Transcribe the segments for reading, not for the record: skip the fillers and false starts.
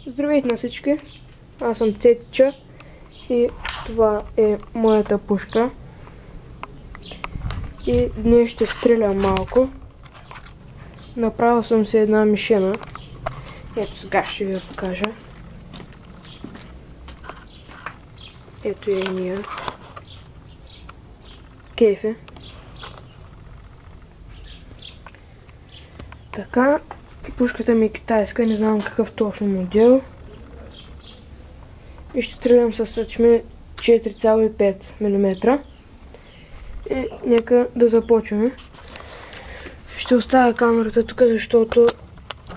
Здравейте на всички, аз съм Цетича и това е моята пушка и днес ще стрелям малко. Направил съм си една мишена, ето сега ще ви я покажа. Ето е ния кефе. Така, пушката ми е китайска, не знам какъв точно модел. И ще стрелям с съчме 4,5 мм. И нека да започваме. Ще оставя камерата тук, защото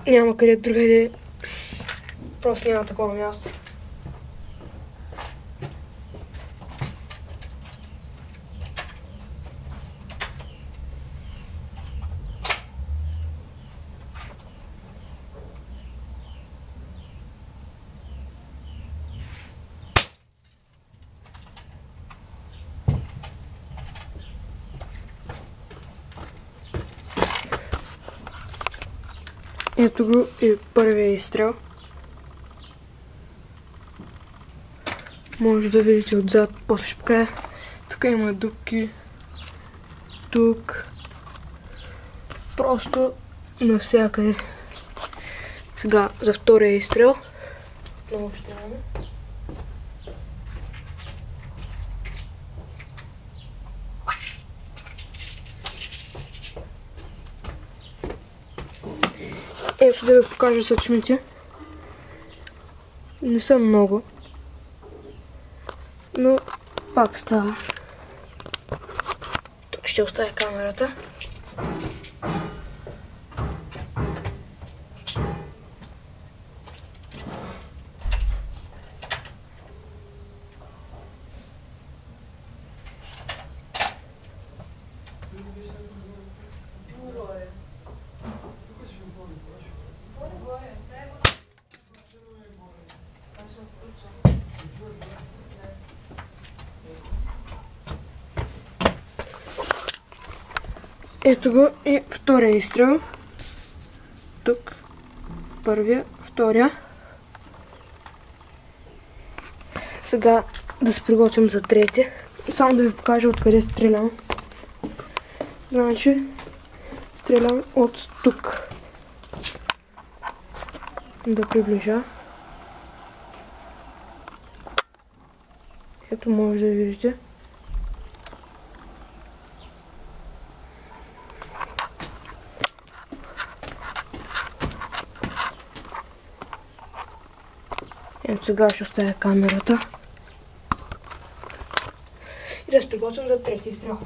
няма къде другаде. Просто няма такова място. Ето го и първия изстрел. Може да видите отзад, после ще покажа. Тук има дупки. Тук. Просто навсякъде. Сега за втория изстрел. Много ще имаме. Ето да ви покажа съчмите. Не са много, но пак става. Тук ще оставя камерата. Ето го и втория изстрел. Тук. Първия, втория. Сега да се приготвим за третия. Само да ви покажа откъде стрелям. Значи, стрелям от тук. Да приближа. Ето може да видите. Ето сега ще оставя камерата. И да се приготвим за трети изстрел.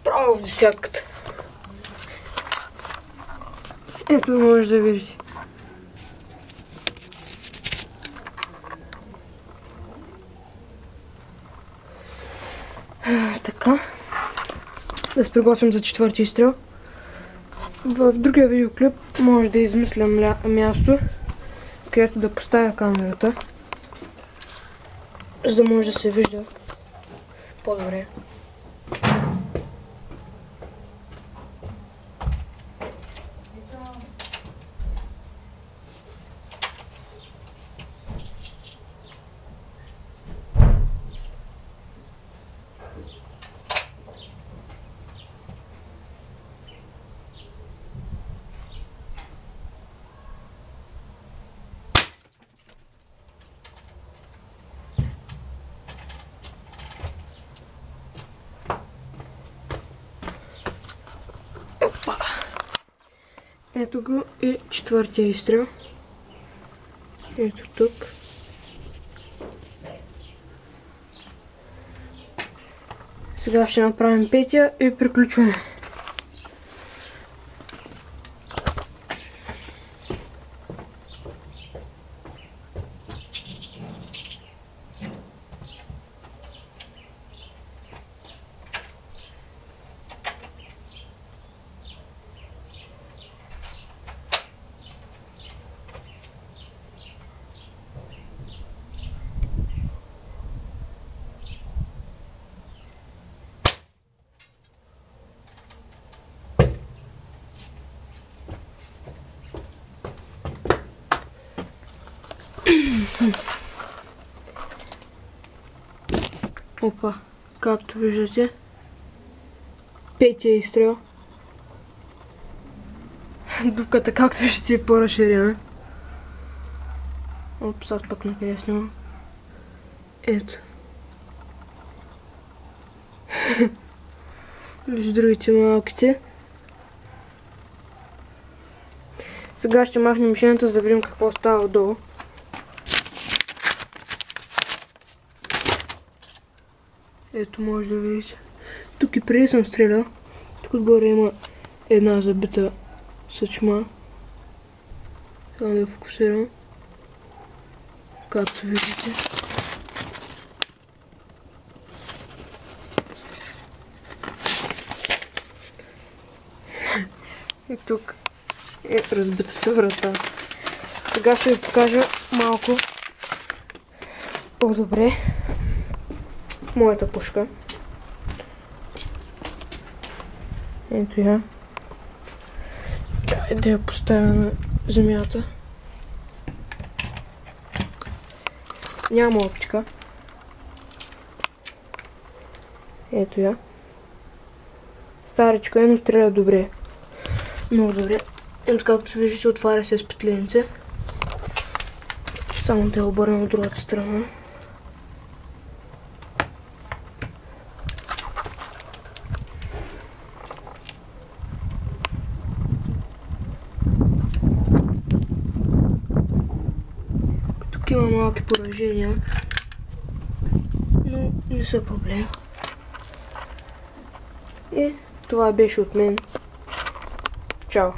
Право в десятката. Ето може да видите. Така. Да се приготвим за четвърти изстрел. В другия видеоклип може да измисля място, където да поставя камерата, за да може да се вижда по-добре. Ето го и четвъртия изстрел. Ето тук. Сега ще направим петия и приключваме. Опа, както виждате, петия изстрел. Дупката, както виждате, е по-разширена. Опс, аз пък накъде снимам. Ето. Виж другите малките. Сега ще махнем шината, за да видим какво става отдолу. Ето, може да видите. Тук и преди съм стрелял. Тук отгоре има една забита съчма. Сега да фокусирам. Както виждате. И тук е разбитата врата. Сега ще ви покажа малко по-добре моята пушка. Ето я. Чакай да я поставя на земята. Няма оптика. Ето я. Старичка е, но стреля добре. Много добре. Ето както виждате, отваря се с петленица. Само да я обърна от другата страна. Тук има малки поражения, но не са проблем. И това беше от мен. Чао!